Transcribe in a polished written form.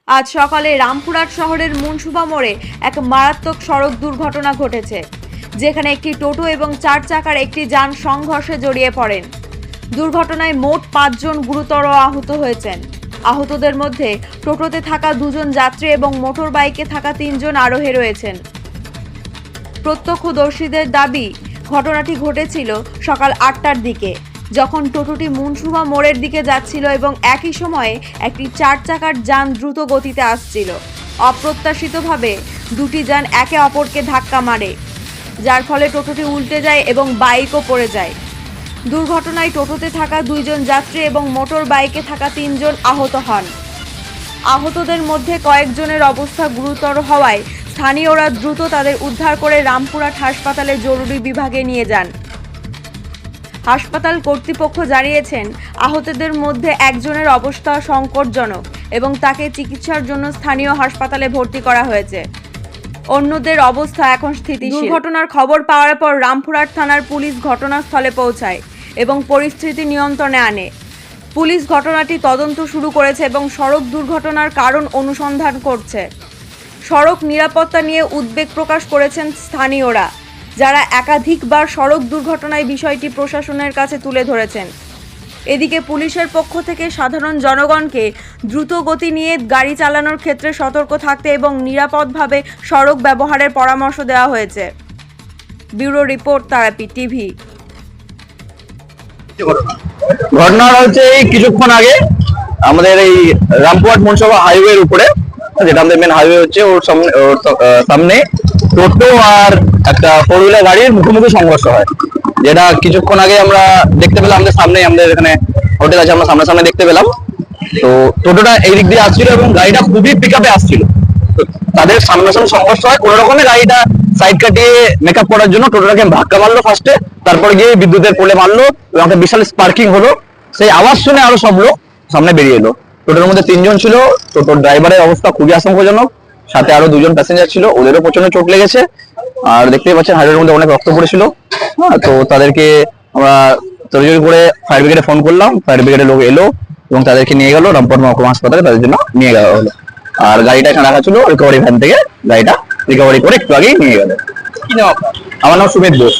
আজ সকালে রামপুরহাট শহরের মুনসুবা মোড়ে এক মারাত্মক সড়ক দুর্ঘটনা ঘটেছে, যেখানে একটি টোটো এবং 4 চাকার একটি যান সংঘর্ষে জড়িয়ে পড়েন। দুর্ঘটনায় মোট 5 জন গুরুতর আহত হয়েছেন। আহতদের মধ্যে টোটোতে থাকা 2 জন যাত্রী এবং মোটর বাইকে থাকা 3 জন আরোহী রয়েছেন। প্রত্যক্ষদর্শীদের দাবি, ঘটনাটি ঘটেছিল সকাল 8টার দিকে, যখন টোটোটি মুনসুবা মোড়ের দিকে যাচ্ছিল এবং একই সময়ে একটি 4 চাকার যান দ্রুত গতিতে আসছিল। অপ্রত্যাশিতভাবে দুটি যান একে অপরকে ধাক্কা মারে, যার ফলে টোটোটি উল্টে যায় এবং বাইকও পড়ে যায়। দুর্ঘটনায় টোটোতে থাকা 2 জন যাত্রী এবং মোটর বাইকে থাকা 3 জন আহত হন। আহতদের মধ্যে কয়েকজনের অবস্থা গুরুতর হওয়ায় স্থানীয়রা দ্রুত তাদের উদ্ধার করে রামপুরহাট হাসপাতালে জরুরি বিভাগে নিয়ে যান। হাসপাতাল কর্তৃপক্ষ জানিয়েছেন, আহতদের মধ্যে একজনের অবস্থা সংকটজনক এবং তাকে চিকিৎসার জন্য স্থানীয় হাসপাতালে ভর্তি করা হয়েছে। অন্যদের অবস্থা এখন স্থিতিশীল। দুর্ঘটনার খবর পাওয়ার পর রামপুরহাট থানার পুলিশ ঘটনাস্থলে পৌঁছায় এবং পরিস্থিতি নিয়ন্ত্রণে আনে। পুলিশ ঘটনাটি তদন্ত শুরু করেছে এবং সড়ক দুর্ঘটনার কারণ অনুসন্ধান করছে। সড়ক নিরাপত্তা নিয়ে উদ্বেগ প্রকাশ করেছেন স্থানীয়রা, যারা একাধিকবার সড়ক দুর্ঘটনায় বিষয়টি প্রশাসনের কাছে তুলে ধরেছেন। এদিকে পুলিশের পক্ষ থেকে সাধারণ জনগণকে দ্রুত গতি নিয়ে গাড়ি চালানোর ক্ষেত্রে সতর্ক থাকতে এবং নিরাপদভাবে সড়ক ব্যবহারের পরামর্শ দেওয়া হয়েছে। ব্যুরো রিপোর্ট, তারাপি টিভি। ঘটনা হচ্ছে এই কিছুক্ষণ আগে আমাদের এই রামপুরহাট মুনসুবা হাইওয়ের উপরে, যেটা আমাদের মেন হাইওয়ে হচ্ছে, ওর সামনে টোটো আর একটা 4 হুইলার গাড়ির মুখোমুখি সংঘর্ষ হয়, যেটা কিছুক্ষণ আগে আমরা দেখতে পেলাম। আমাদের এখানে হোটেল আছে, আমরা সামনে দেখতে পেলাম। তো টোটোটা এই দিক দিয়ে আসছিল এবং গাড়িটা খুবই পিকআপে আসছিল। তাদের সামনাসামনি সংঘর্ষ হয়। কোনো রকমে গাড়িটা সাইড কাটিয়ে মেকআপ করার জন্য টোটোটাকে ধাক্কা মারলো ফার্স্টে, তারপরে গিয়ে বিদ্যুতের পোলে মারলো এবং একটা বিশাল স্পার্কিং হলো। সেই আওয়াজ শুনে আরো সব লোক সামনে বেরিয়ে এলো। টোটোর মধ্যে 3 জন ছিল। টোটোর ড্রাইভারের অবস্থা খুবই আশঙ্কাজনক, সাথে আরো 2 জন প্যাসেঞ্জার ছিল, ওদেরও প্রচন্ড চোট লেগেছে। আর দেখতেই পাচ্ছেন হাইওয়ের মধ্যে অনেক রক্ত পড়েছিল। তো তাদেরকে আমরা তড়িঘড়ি করে ফায়ার ব্রিগেডে ফোন করলাম। ফায়ার ব্রিগেডের লোক এলো এবং তাদেরকে নিয়ে গেল রামপুরহাট মহকুমা হাসপাতালে, তাদের জন্য নিয়ে যাওয়া হলো। আর গাড়িটা এখানে রাখা ছিল রিকভারি ভ্যান থেকে, গাড়িটা রিকভারি করে একটু আগেই নিয়ে গেল। কি নাম আপনার? আমার নাম সুমিত ঘোষ।